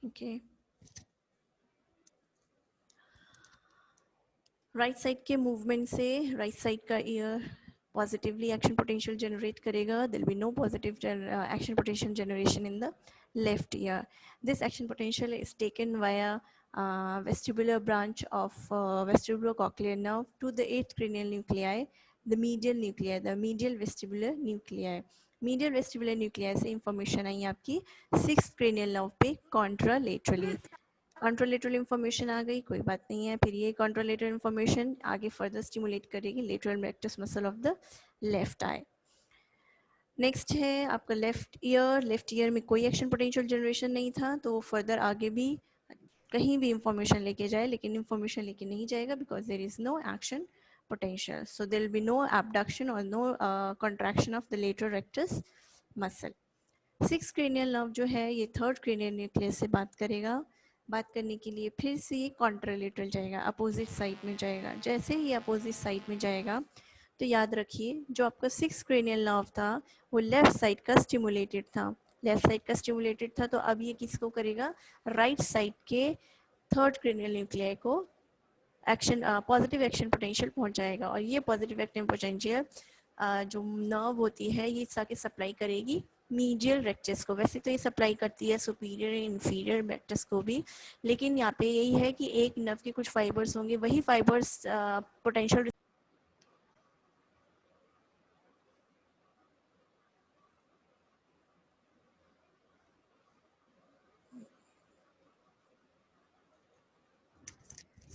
Okay, right side के movement से right side का ear positively action potential generate करेगा. There will be no positive action potential generation in the left ear. This action potential is taken via vestibular branch of vestibulocochlear nerve to the 8th cranial nuclei, the medial nuclei, the medial vestibular nuclei. Medial vestibular nuclei से information आई आपकी 6th cranial nerve पे contralaterally. Contralateral information आ गई, कोई बात नहीं है. फिर ये कॉन्ट्रोलेटरल इन्फॉर्मेशन आगे फर्दर स्टिमुलेट करेगी lateral rectus muscle of the left I. Next है आपका लेफ्ट ईयर. लेफ्ट ईयर में कोई एक्शन पोटेंशियल जनरेशन नहीं था, तो फर्दर आगे भी कहीं भी इंफॉर्मेशन लेके जाए, लेकिन इंफॉर्मेशन लेके नहीं जाएगा because there is no action potential. So there will be no abduction और no contraction of the lateral rectus muscle. 6th cranial nerve जो है ये 3rd क्रेनियल न्यूक्लियस से बात करेगा. बात करने के लिए फिर से ये कॉन्ट्रालेटरल जाएगा, अपोजिट साइड में जाएगा. जैसे ही अपोजिट साइड में जाएगा तो याद रखिए जो आपका 6th क्रेनियल नर्व था वो लेफ्ट साइड का स्टिमुलेटेड था. लेफ्ट साइड का स्टिमुलेटेड था, तो अब ये किसको करेगा, राइट साइड के 3rd क्रेनियल न्यूक्लियाई को एक्शन पॉजिटिव एक्शन पोटेंशियल पहुंचाएगा. और ये पॉजिटिव एक्शन पोटेंशियल जो नर्व होती है ये साके सप्लाई करेगी मीडियल रेक्टस को. वैसे तो ये सप्लाई करती है सुपीरियर इन्फीरियर रेक्टस को भी, लेकिन यहाँ पे यही है कि एक नर्व के कुछ फाइबर्स होंगे, वही फाइबर्स पोटेंशियल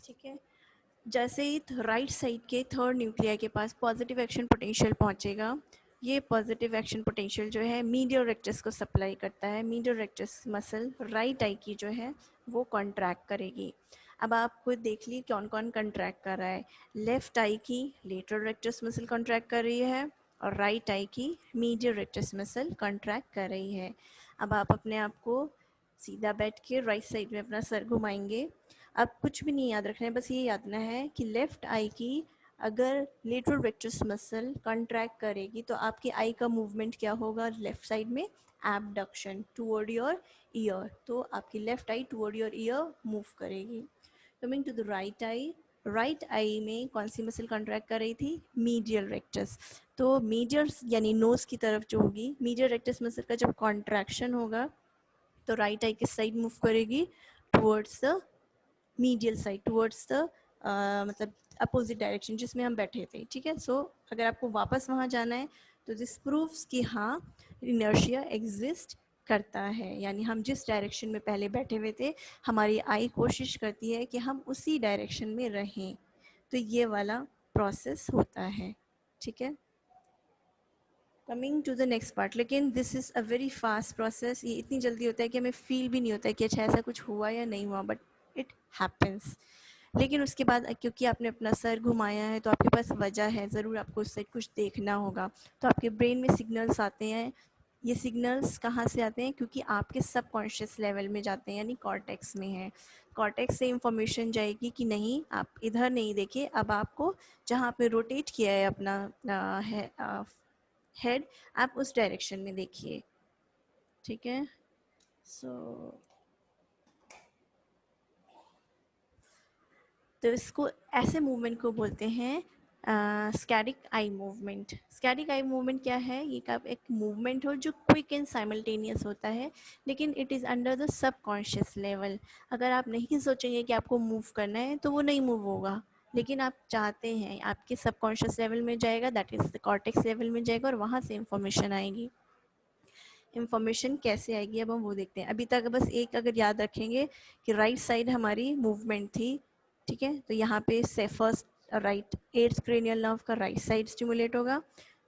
ठीक है. जैसे ही राइट साइड के 3rd न्यूक्लियाई के पास पॉजिटिव एक्शन पोटेंशियल पहुंचेगा, ये पॉजिटिव एक्शन पोटेंशियल जो है मीडियल रेक्टस को सप्लाई करता है. Medial rectus muscle right I की जो है वो कॉन्ट्रैक्ट करेगी. अब आप खुद देख ली कौन कौन कॉन्ट्रैक्ट कर रहा है. लेफ्ट आई की लेटरल रेक्टस मसल कॉन्ट्रैक्ट कर रही है और राइट आई की मीडियल रेक्टस मसल कॉन्ट्रैक्ट कर रही है. अब आप अपने आप को सीधा बैठ के राइट साइड में अपना सर घुमाएंगे. अब कुछ भी नहीं याद रखना है, बस ये याद रखना है कि लेफ्ट आई की अगर लेटरल रेक्टस मसल कॉन्ट्रैक्ट करेगी तो आपकी आई का मूवमेंट क्या होगा लेफ्ट साइड में, एबडक्शन टुवर्ड योर ईयर. तो आपकी left eye toward your ear move करेगी. Coming to the right eye, right eye में कौन सी मसल कॉन्ट्रैक्ट कर रही थी, मीडियल रेक्टस. तो मीडियल यानी नोज की तरफ जो होगी, मीडियल रेक्टस मसल का जब कॉन्ट्रैक्शन होगा तो राइट आई किस साइड मूव करेगी, towards the medial side, towards the मतलब अपोजिट डायरेक्शन जिसमें हम बैठे थे. ठीक है. सो अगर आपको वापस वहाँ जाना है तो दिस प्रूव्स कि हाँ इनर्शिया एग्जिस्ट करता है, यानी हम जिस डायरेक्शन में पहले बैठे हुए थे हमारी आई कोशिश करती है कि हम उसी डायरेक्शन में रहें. तो ये वाला प्रोसेस होता है. ठीक है. Coming to the next part, लेकिन this is a very fast process. ये इतनी जल्दी होता है कि हमें फील भी नहीं होता है कि अच्छा ऐसा कुछ हुआ या नहीं हुआ, बट इट हैपन्स. लेकिन उसके बाद क्योंकि आपने अपना सर घुमाया है तो आपके पास वजह है, ज़रूर आपको उससे कुछ देखना होगा. तो आपके ब्रेन में सिग्नल्स आते हैं. ये सिग्नल्स कहाँ से आते हैं, क्योंकि आपके सबकॉन्शियस लेवल में जाते हैं, यानी कॉर्टेक्स में है. कॉर्टेक्स से इंफॉर्मेशन जाएगी कि नहीं आप इधर नहीं देखिए, अब आपको जहाँ पे रोटेट किया है अपना हेड आप उस डायरेक्शन में देखिए. ठीक है. सो तो इसको ऐसे मूवमेंट को बोलते हैं स्कैटिक eye movement. Saccadic eye movement क्या है, ये का एक मूवमेंट हो जो क्विक एंड साइमल्टेनियस होता है, लेकिन it is under the subconscious level. अगर आप नहीं सोचेंगे कि आपको मूव करना है तो वो नहीं मूव होगा, लेकिन आप चाहते हैं आपके सबकॉन्शियस लेवल में जाएगा, that is the cortex level में जाएगा और वहाँ से इंफॉर्मेशन आएगी. इंफॉर्मेशन कैसे आएगी अब हम वो देखते हैं. अभी तक बस एक अगर याद रखेंगे कि राइट साइड हमारी मूवमेंट थी. ठीक है. तो यहाँ पे से first right 8th cranial nerve का राइट साइड स्टिमुलेट होगा.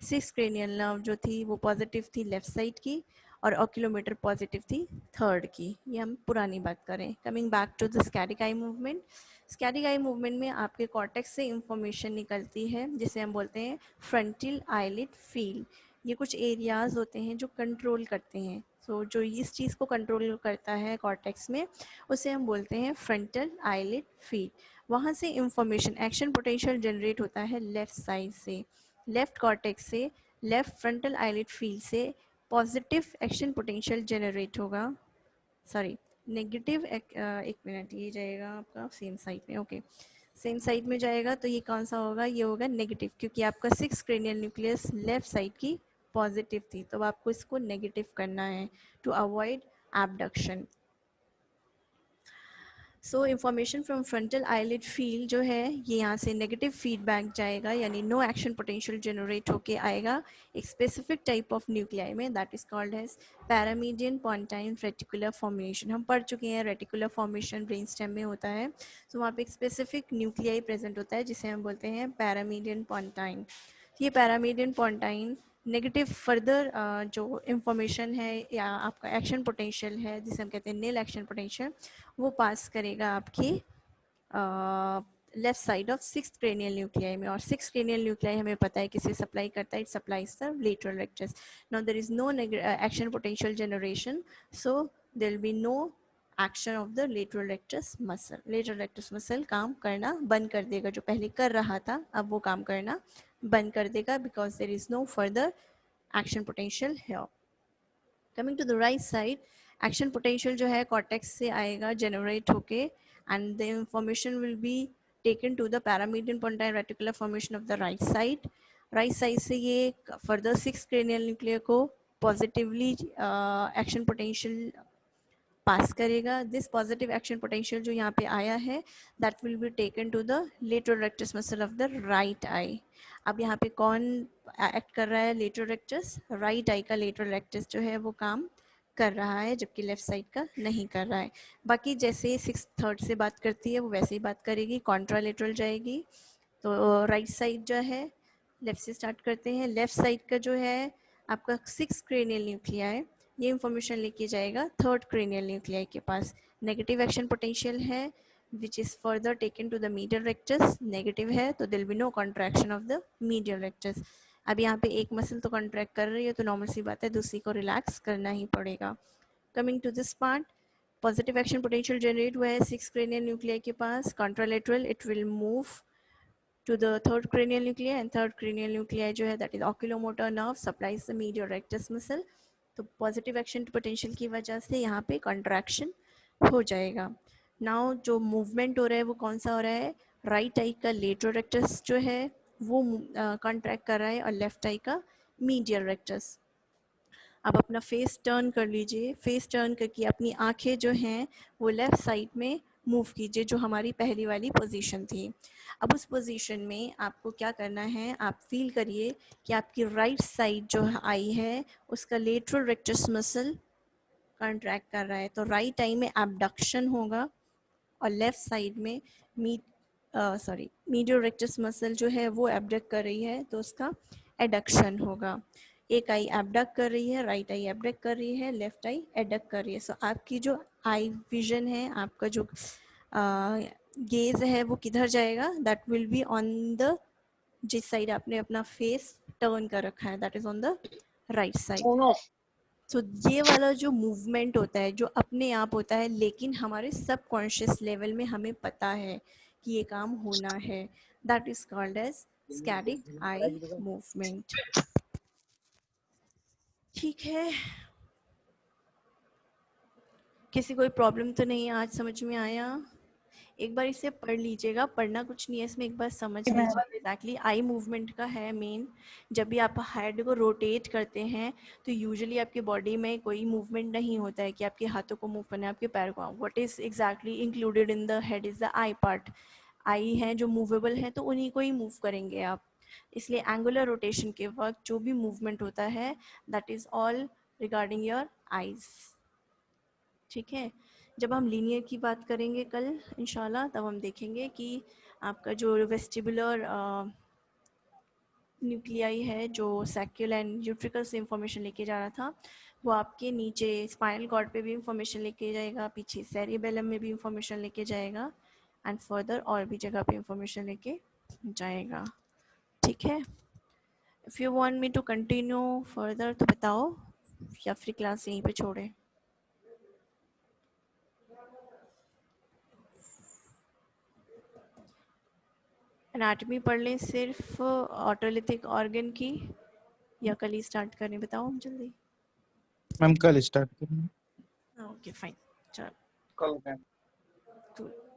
6th क्रेनियल नर्व जो थी वो पॉजिटिव थी लेफ्ट साइड की और ऑक्यूलोमीटर पॉजिटिव थी 3rd की. ये हम पुरानी बात करें. Coming back to the saccadic eye movement. Saccadic eye movement में आपके कॉर्टेक्स से इंफॉर्मेशन निकलती है जिसे हम बोलते हैं फ्रंटल आईलिड फील्ड. ये कुछ एरियाज होते हैं जो कंट्रोल करते हैं. सो जो इस चीज़ को कंट्रोल करता है कॉर्टेक्स में उसे हम बोलते हैं फ्रंटल आईलिड फील्ड. वहाँ से इंफॉर्मेशन एक्शन पोटेंशियल जनरेट होता है लेफ्ट साइड से, लेफ्ट कॉर्टेक्स से, लेफ्ट फ्रंटल आईलिड फील्ड से पॉजिटिव एक्शन पोटेंशियल जनरेट होगा. सॉरी, नेगेटिव एक मिनट, ये जाएगा आपका सेम साइड में, ओके सेम साइड में जाएगा तो ये कौन सा होगा, ये होगा नेगेटिव, क्योंकि आपका 6 क्रेनियल न्यूक्लियस लेफ्ट साइड की पॉजिटिव थी, तो आपको इसको नेगेटिव करना है to avoid abduction. So information from frontal eyelid field जो है ये यहाँ से नेगेटिव फीडबैक जाएगा, यानी नो एक्शन पोटेंशियल जनरेट होके आएगा एक स्पेसिफिक टाइप ऑफ न्यूक्लियाई में, that is called as paramedian pontine reticular formation. हम पढ़ चुके हैं रेटिकुलर फॉर्मेशन ब्रेन स्टेम में होता है, तो वहाँ पे एक स्पेसिफिक न्यूक्लियाई प्रेजेंट होता है जिसे हम बोलते हैं पैरामीडियन पॉन्टाइन। ये पैरामीडियन पॉन्टाइन नेगेटिव फर्दर जो इंफॉर्मेशन है या आपका एक्शन पोटेंशियल है जिसे हम कहते हैं नील एक्शन पोटेंशियल, वो पास करेगा आपकी left side of 6 cranial nuclei में। और 6 क्रेनियल न्यूक्लियाई हमें पता है किसे सप्लाई करता है, it supplies the lateral rectus. Now there is no action potential generation, so there will be no action of the lateral rectus muscle. Lateral rectus muscle काम करना बंद कर देगा, जो पहले कर रहा था अब वो काम करना बंद कर देगा, because there is no further action potential है। Coming to the right side, action potential जो है कॉर्टेक्स से आएगा जनरेट होके, and the information will be taken to the paramedian pontine reticular formation of the right side. Right side से ये further 6 cranial nuclear को positively action potential pass करेगा। This positive action potential जो यहाँ पे आया है that will be taken to the lateral rectus muscle of the right eye. अब यहाँ पे कौन एक्ट कर रहा है, लेटरल रेक्टस, राइट आई का लेटरल रेक्टस जो है वो काम कर रहा है, जबकि लेफ्ट साइड का नहीं कर रहा है। बाकी जैसे 6/3 से बात करती है वो वैसे ही बात करेगी, कॉन्ट्रालेटरल जाएगी। तो राइट साइड जो है, लेफ्ट से स्टार्ट करते हैं, लेफ्ट साइड का जो है आपका 6 क्रेनियल न्यूक्लियाई, ये इंफॉर्मेशन लेके जाएगा 3rd क्रेनियल न्यूक्लियाई के पास। नेगेटिव एक्शन पोटेंशियल है which is further taken to the medial rectus, negative है तो will be no contraction of the medial rectus. अब यहाँ पे एक मसल तो कॉन्ट्रैक्ट कर रही है तो नॉर्मल सी बात है दूसरी को रिलैक्स करना ही पड़ेगा। Coming to this part, positive action potential generate हुआ है 6 क्रेनियल न्यूक्लियाई के पास, contralateral it will move to the 3rd cranial nuclei, and 3rd cranial nuclei जो है that is oculomotor nerve supplies the medial rectus muscle। तो positive action potential की वजह से यहाँ पे कॉन्ट्रैक्शन हो जाएगा। नाउ जो मूवमेंट हो रहा है वो कौन सा हो रहा है, राइट आई का लेटरल रेक्टस जो है वो कॉन्ट्रैक्ट कर रहा है और लेफ्ट आई का मीडियल रेक्टस। अब अपना फेस टर्न कर लीजिए, फेस टर्न करके अपनी आंखें जो हैं वो लेफ़्ट साइड में मूव कीजिए, जो हमारी पहली वाली पोजीशन थी। अब उस पोजीशन में आपको क्या करना है, आप फील करिए कि आपकी राइट साइड जो आई है उसका लेटरल रेक्टस मसल कॉन्ट्रैक्ट कर रहा है, तो राइट आई में एबडक्शन होगा और लेफ्ट साइड में मीडियल रेक्टस मसल जो है वो एबडक्ट कर रही है तो उसका एडक्शन होगा। एक आई एबडक्ट कर रही है, राइट आई एबडक्ट कर रही है, लेफ्ट आई एडक्ट कर रही है। सो आपकी जो आई विजन है, आपका जो गेज है वो किधर जाएगा, that will be on the, जिस साइड आपने अपना फेस टर्न कर रखा है that is on the right side. तो ये वाला जो मूवमेंट होता है जो अपने आप होता है, लेकिन हमारे सबकॉन्शियस लेवल में हमें पता है कि ये काम होना है, that is called as static eye movement. ठीक है, किसी कोई प्रॉब्लम तो नहीं, आज समझ में आया? एक बार इसे पढ़ लीजिएगा, पढ़ना कुछ नहीं है इसमें, एक बार समझ लीजिए एग्जैक्टली आई मूवमेंट का है मेन। जब भी आप हेड को रोटेट करते हैं तो यूजुअली आपकी बॉडी में कोई मूवमेंट नहीं होता है कि आपके हाथों को मूव करना है, आपके पैर को। What is exactly included in the head is the eye part. Eye है जो मूवेबल है तो उन्हीं को ही मूव करेंगे आप, इसलिए एंगुलर रोटेशन के वक्त जो भी मूवमेंट होता है that is all regarding your eyes. ठीक है, जब हम लीनियर की बात करेंगे कल इंशाल्लाह तब हम देखेंगे कि आपका जो वेस्टिबुलर न्यूक्लियाई है जो सैक्यूल एंड यूट्रिकल से इंफॉर्मेशन लेके जा रहा था वो आपके नीचे स्पाइनल कॉर्ड पे भी इंफॉर्मेशन लेके जाएगा, पीछे सेरिबेलम में भी इंफॉर्मेशन लेके जाएगा, एंड फर्दर और भी जगह पे इंफॉर्मेशन लेके जाएगा। ठीक है, if you want me to continue further तो बताओ, या फिर क्लास यहीं पे छोड़े? एनाटॉमी पढ़ लें सिर्फ ऑटोलिथिक ऑर्गन की, या कल ही स्टार्ट करें, बताओ जल्दी। मैम कल स्टार्ट करेंगे। ओके फाइन, चलो। कल मैम। Cool.